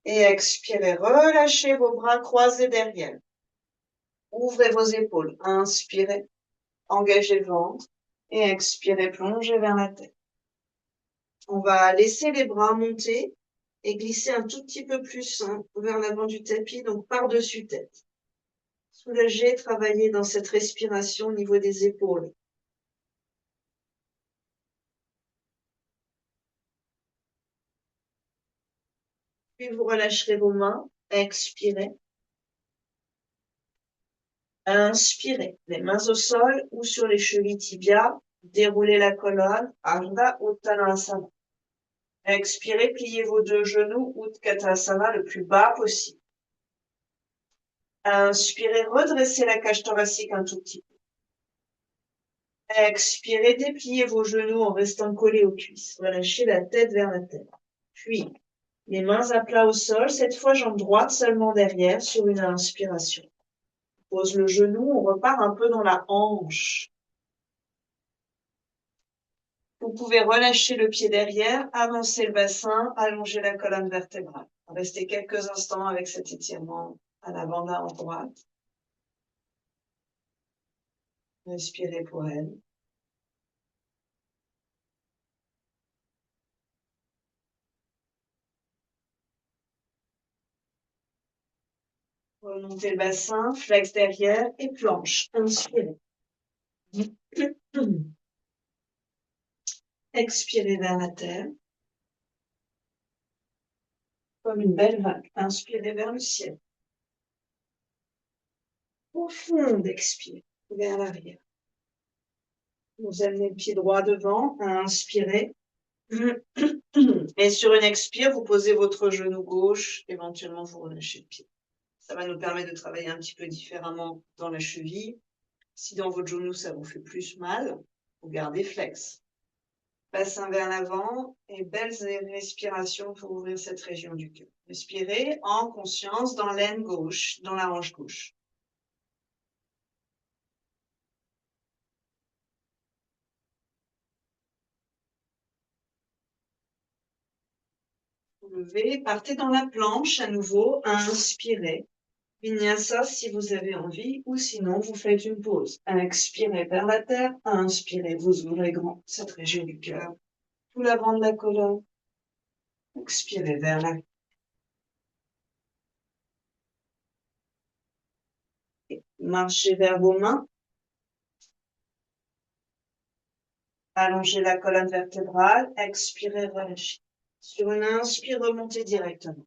Et expirez, relâchez vos bras croisés derrière. Ouvrez vos épaules. Inspirez, engagez le ventre. Et expirez, plongez vers la tête. On va laisser les bras monter et glisser un tout petit peu plus vers l'avant du tapis, donc par-dessus tête. Soulagez, travaillez dans cette respiration au niveau des épaules. Puis vous relâcherez vos mains. Expirez. Inspirez. Les mains au sol ou sur les chevilles tibias. Déroulez la colonne. Ardha Uttanasana. Expirez, pliez vos deux genoux. Utkatasana le plus bas possible. Inspirez, redressez la cage thoracique un tout petit peu. Expirez, dépliez vos genoux en restant collés aux cuisses. Relâchez la tête vers la terre. Puis, les mains à plat au sol. Cette fois, jambe droite seulement derrière sur une inspiration. Pose le genou, on repart un peu dans la hanche. Vous pouvez relâcher le pied derrière, avancer le bassin, allonger la colonne vertébrale. Restez quelques instants avec cet étirement à l'avant de la hanche droite. Respirez pour elle. Remontez le bassin, flex derrière et planche. Inspirez. Expirez vers la terre. comme une belle vague. Inspirez vers le ciel. Profonde, expire vers l'arrière. Vous amenez le pied droit devant, inspirez. Et sur une expire, vous posez votre genou gauche, éventuellement vous relâchez le pied. Ça va nous permettre de travailler un petit peu différemment dans la cheville. Si dans votre genou, ça vous fait plus mal, vous gardez flex. Bassin vers l'avant et belles respirations pour ouvrir cette région du cœur. Respirez en conscience dans l'aine gauche, dans la hanche gauche. Levez, partez dans la planche à nouveau, inspirez. Vinyasa si vous avez envie, ou sinon vous faites une pause. Expirez vers la terre, inspirez, vous ouvrez grand cette région du cœur, tout l'avant de la colonne. Expirez vers la marchez vers vos mains. Allongez la colonne vertébrale, expirez, relâchez. Sur une inspire, remontez directement.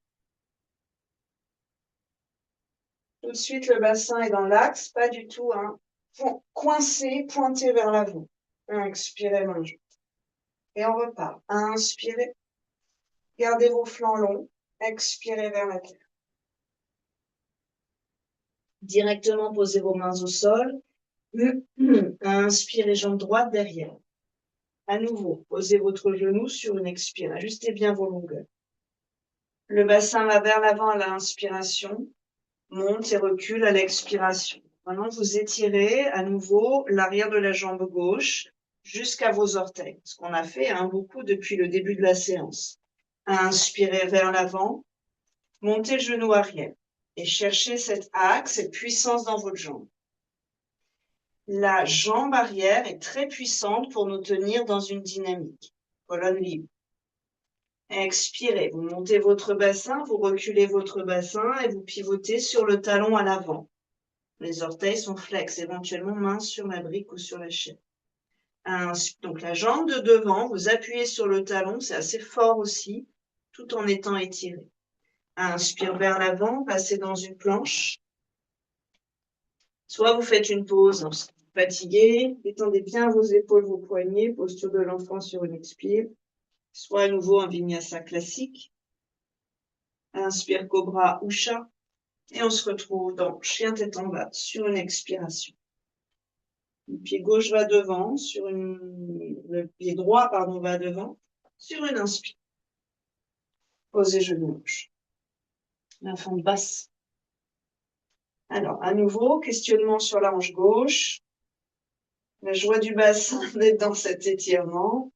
Tout de suite, le bassin est dans l'axe, pas du tout coincé, pointé vers l'avant. Expirez, mangez. Et on repart. Inspirez. Gardez vos flancs longs. Expirez vers la terre. Directement posez vos mains au sol. Inspirez, jambe droite derrière. À nouveau, posez votre genou sur une expire. Ajustez bien vos longueurs. Le bassin va vers l'avant à l'inspiration. Monte et recule à l'expiration. Maintenant, vous étirez à nouveau l'arrière de la jambe gauche jusqu'à vos orteils. Ce qu'on a fait beaucoup depuis le début de la séance. Inspirez vers l'avant. Montez le genou arrière et cherchez cet axe, cette puissance dans votre jambe. La jambe arrière est très puissante pour nous tenir dans une dynamique. Colonne libre. Expirez, vous montez votre bassin, vous reculez votre bassin et vous pivotez sur le talon à l'avant. Les orteils sont flex, éventuellement main sur la brique ou sur la chaîne. Donc la jambe de devant, vous appuyez sur le talon, c'est assez fort aussi, tout en étant étiré. Inspire vers l'avant, passez dans une planche. Soit vous faites une pause, fatigué, détendez bien vos épaules, vos poignets, posture de l'enfant sur une expire. Soit à nouveau un vinyasa classique. Inspire cobra ou chat. Et on se retrouve dans chien tête en bas sur une expiration. Le pied gauche va devant, le pied droit, va devant, sur une inspire. Posez genou gauche. L'enfant basse. Alors, à nouveau, questionnement sur la hanche gauche. La joie du bassin d'être dans cet étirement.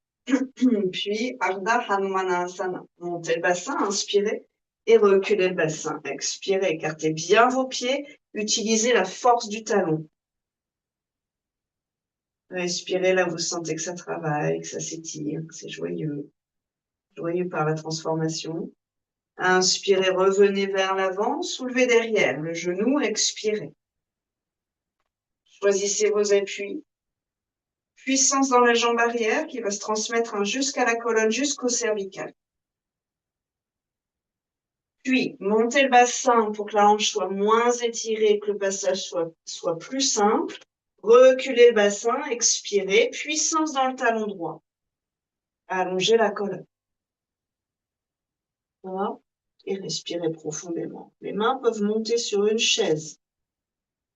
Puis, Ardha Hanumanasana. Montez le bassin, inspirez et reculez le bassin. Expirez, écartez bien vos pieds. Utilisez la force du talon. Respirez là où vous sentez que ça travaille, que ça s'étire, que c'est joyeux. Joyeux par la transformation. Inspirez, revenez vers l'avant, soulevez derrière le genou, expirez. Choisissez vos appuis. Puissance dans la jambe arrière qui va se transmettre jusqu'à la colonne, jusqu'au cervical. Puis, montez le bassin pour que la hanche soit moins étirée, que le passage soit plus simple. Reculez le bassin, expirez. Puissance dans le talon droit. Allongez la colonne. Voilà. Et respirez profondément. Les mains peuvent monter sur une chaise.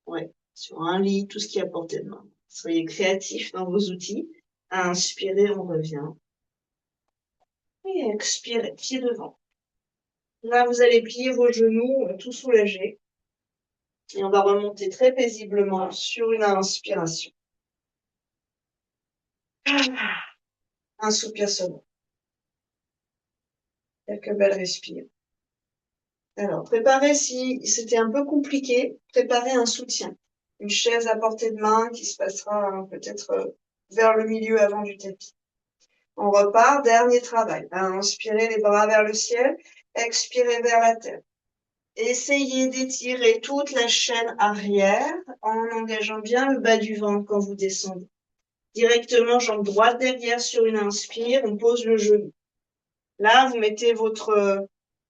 Ouais, sur un lit, tout ce qui est à portée de main. Soyez créatifs dans vos outils. Inspirez, on revient. Et expirez, pied devant. Là, vous allez plier vos genoux, tout soulager. Et on va remonter très paisiblement sur une inspiration. Un soupir sonore. Quelques belles respires. Alors, préparez, si c'était un peu compliqué, préparez un soutien. Une chaise à portée de main qui se passera peut-être vers le milieu avant du tapis. On repart, dernier travail. Inspirez les bras vers le ciel, expirez vers la terre. Essayez d'étirer toute la chaîne arrière en engageant bien le bas du ventre quand vous descendez. Directement, jambe droite derrière sur une inspire, on pose le genou. Là, vous mettez votre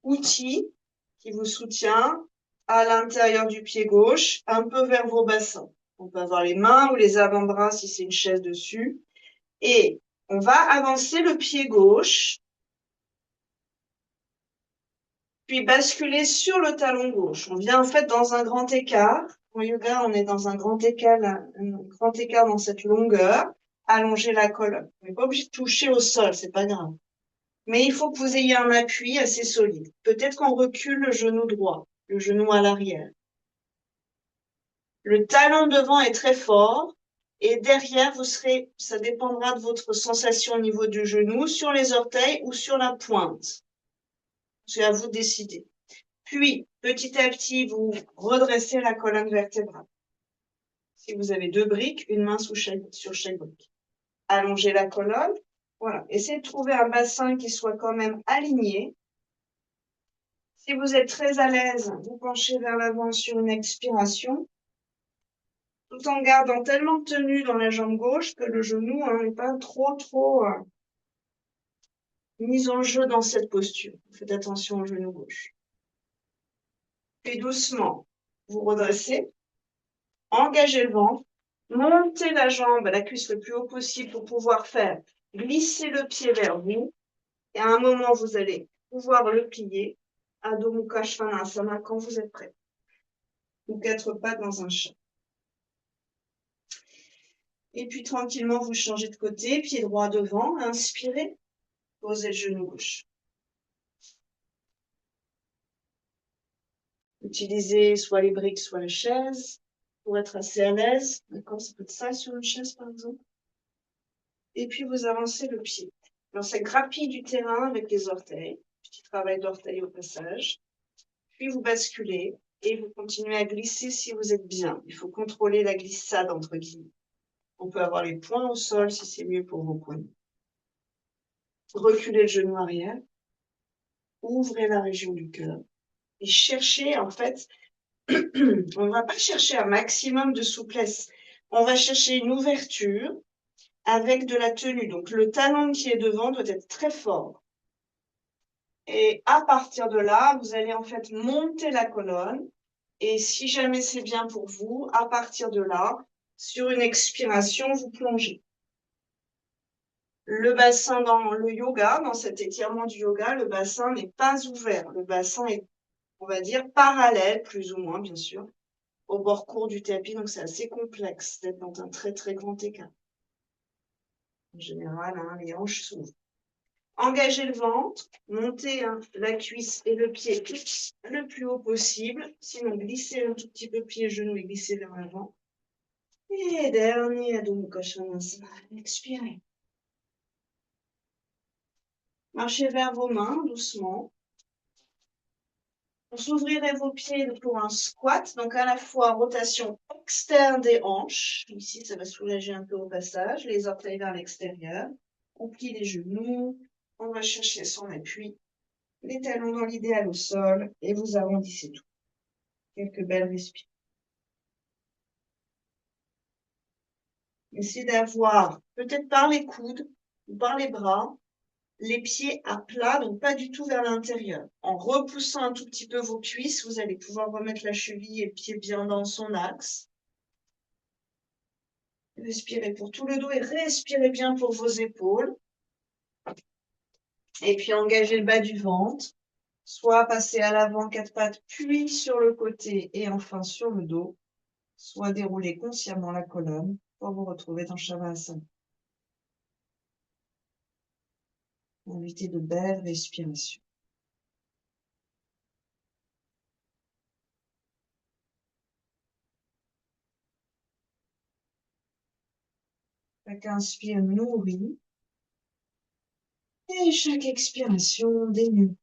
outil qui vous soutient à l'intérieur du pied gauche, un peu vers vos bassins. On peut avoir les mains ou les avant-bras si c'est une chaise dessus. Et on va avancer le pied gauche, puis basculer sur le talon gauche. On vient en fait dans un grand écart. En yoga, on est dans un grand écart dans cette longueur. Allonger la colonne. On n'est pas obligé de toucher au sol, c'est pas grave. Mais il faut que vous ayez un appui assez solide. Peut-être qu'on recule le genou droit, le genou à l'arrière. Le talon devant est très fort et derrière, ça dépendra de votre sensation au niveau du genou, sur les orteils ou sur la pointe. C'est à vous de décider. Puis, petit à petit, vous redressez la colonne vertébrale. Si vous avez 2 briques, une main sur chaque brique. Allongez la colonne. Voilà. Essayez de trouver un bassin qui soit quand même aligné. Si vous êtes très à l'aise, vous penchez vers l'avant sur une expiration, tout en gardant tellement de tenue dans la jambe gauche que le genou n'est pas trop mis en jeu dans cette posture. Faites attention au genou gauche. Puis doucement, vous redressez, engagez le ventre, montez la jambe, la cuisse le plus haut possible pour pouvoir faire glisser le pied vers vous. Et à un moment, vous allez pouvoir le plier, Adho Mukha Svanasana, quand vous êtes prêt. Ou 4 pattes dans un chat. Et puis tranquillement, vous changez de côté, pied droit devant, inspirez, posez le genou gauche. Utilisez soit les briques, soit la chaise, pour être assez à l'aise. D'accord, ça peut être ça sur une chaise, par exemple. Et puis, vous avancez le pied. Alors, ça grappille du terrain avec les orteils. Petit travail d'orteil au passage. Puis, vous basculez et vous continuez à glisser si vous êtes bien. Il faut contrôler la glissade, entre guillemets. On peut avoir les poings au sol si c'est mieux pour vos poignets. Reculez le genou arrière. Ouvrez la région du cœur. Et cherchez, en fait, on ne va pas chercher un maximum de souplesse. On va chercher une ouverture avec de la tenue. Donc, le talon qui est devant doit être très fort. Et à partir de là, vous allez en fait monter la colonne. Et si jamais c'est bien pour vous, à partir de là, sur une expiration, vous plongez. Le bassin dans le yoga, dans cet étirement du yoga, le bassin n'est pas ouvert. Le bassin est, on va dire, parallèle, plus ou moins, bien sûr, au bord court du tapis. Donc, c'est assez complexe d'être dans un très, très grand écart. En général, les hanches s'ouvrent. Engagez le ventre, montez la cuisse et le pied le plus haut possible. Sinon, glissez un tout petit peu pied, genou et glissez vers l'avant. Et dernier Adho Mukha Svanasana. Expirez. Marchez vers vos mains doucement. Vous ouvrirez vos pieds pour un squat, donc à la fois rotation externe des hanches. Ici, ça va soulager un peu au passage. Les orteils vers l'extérieur. On plie les genoux. On va chercher son appui. Les talons dans l'idéal au sol. Et vous arrondissez tout. Quelques belles respirations. Essayez d'avoir, peut-être par les coudes ou par les bras, les pieds à plat, donc pas du tout vers l'intérieur. En repoussant un tout petit peu vos cuisses, vous allez pouvoir remettre la cheville et le pied bien dans son axe. Respirez pour tout le dos et respirez bien pour vos épaules. Et puis engagez le bas du ventre. Soit passer à l'avant 4 pattes, puis sur le côté et enfin sur le dos. Soit dérouler consciemment la colonne pour vous retrouver dans Shavasana. Invitez de belles respirations. Chaque inspire nourrit et chaque expiration dénue.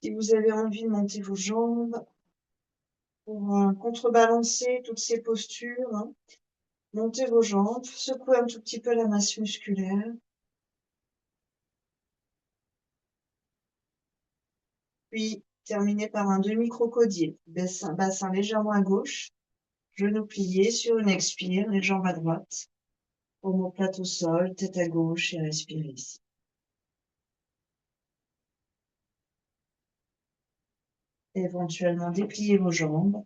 Si vous avez envie de monter vos jambes pour contrebalancer toutes ces postures, montez vos jambes, secouez un tout petit peu la masse musculaire. Puis terminez par un demi-crocodile, bassin légèrement à gauche, genoux pliés sur une expire, les jambes à droite, omoplate au sol, tête à gauche et respirez ici. Éventuellement, dépliez vos jambes.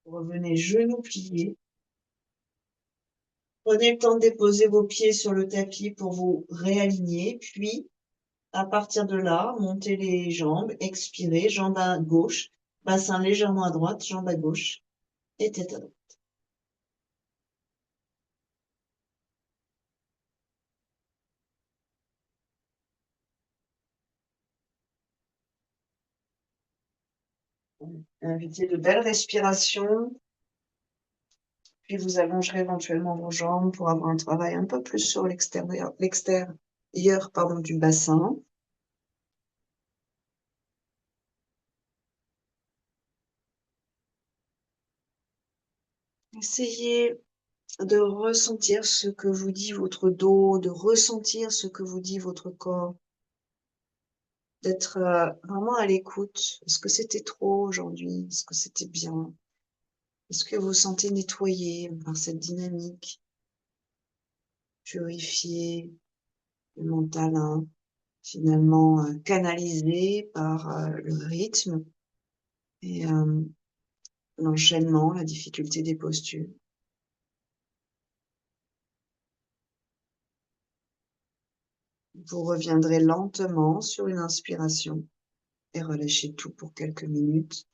Revenez genoux pliés. Prenez le temps de déposer vos pieds sur le tapis pour vous réaligner, puis à partir de là, montez les jambes, expirez, jambes à gauche, bassin légèrement à droite, jambes à gauche et tête à droite. Invitez de belles respirations, puis vous allongerez éventuellement vos jambes pour avoir un travail un peu plus sur l'extérieur, pardon, du bassin. Essayez de ressentir ce que vous dit votre dos, de ressentir ce que vous dit votre corps, d'être vraiment à l'écoute. Est-ce que c'était trop aujourd'hui? Est-ce que c'était bien? Est-ce que vous vous sentez nettoyé par cette dynamique, purifié, le mental, hein, finalement canalisé par le rythme et l'enchaînement, la difficulté des postures? Vous reviendrez lentement sur une inspiration et relâchez tout pour quelques minutes.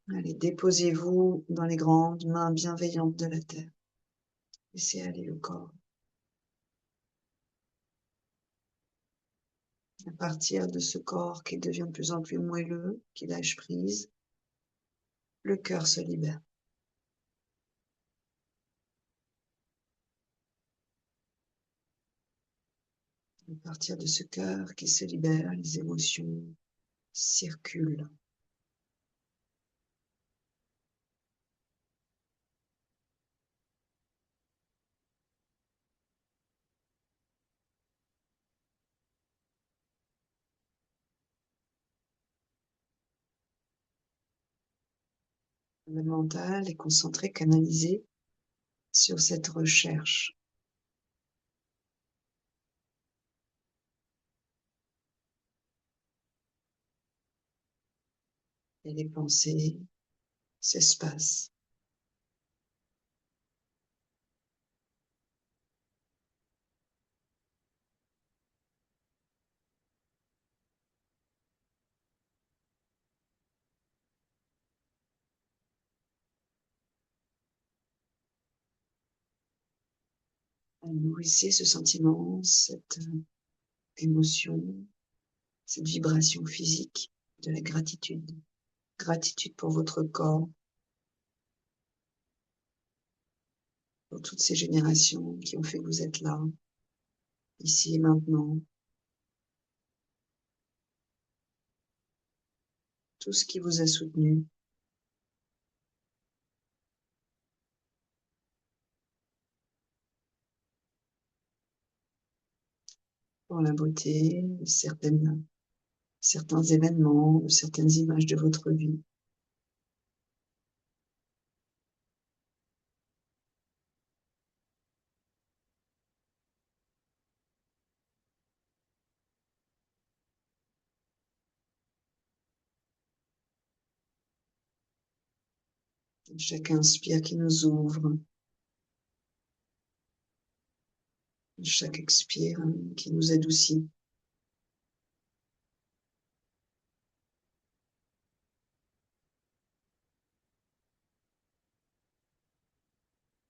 Allez, déposez-vous dans les grandes mains bienveillantes de la terre. Laissez aller le corps. À partir de ce corps qui devient de plus en plus moelleux, qui lâche prise, le cœur se libère. À partir de ce cœur qui se libère, les émotions circulent. Le mental est concentré, canalisé sur cette recherche. Et les pensées s'espacent. Nourrissez ce sentiment, cette émotion, cette vibration physique de la gratitude. Gratitude pour votre corps, pour toutes ces générations qui ont fait que vous êtes là, ici et maintenant. Tout ce qui vous a soutenu. Pour la beauté de certains événements, de certaines images de votre vie. Chaque inspire qui nous ouvre, chaque expire qui nous adoucit.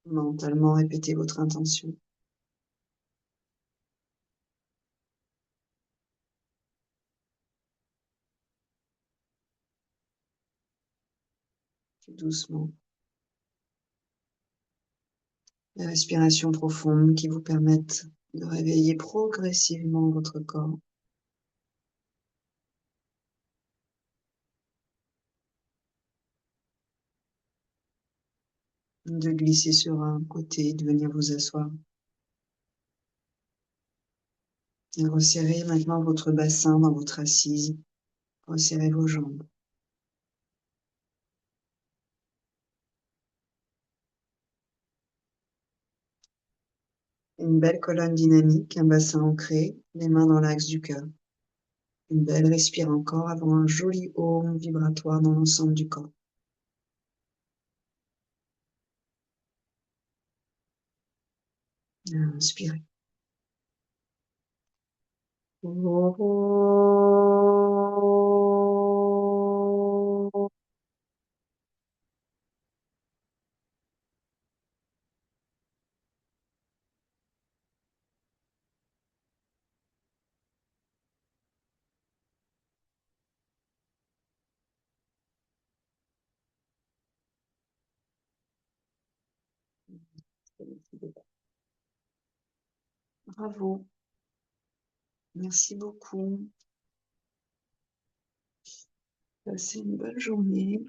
Mentalement, répétez votre intention. Tout doucement. La respiration profonde qui vous permette de réveiller progressivement votre corps. De glisser sur un côté, de venir vous asseoir. Et resserrez maintenant votre bassin dans votre assise. Resserrez vos jambes. Une belle colonne dynamique, un bassin ancré, les mains dans l'axe du cœur. Une belle respire encore avant un joli home vibratoire dans l'ensemble du corps. Inspirez. Bravo. Merci beaucoup. Passez une bonne journée.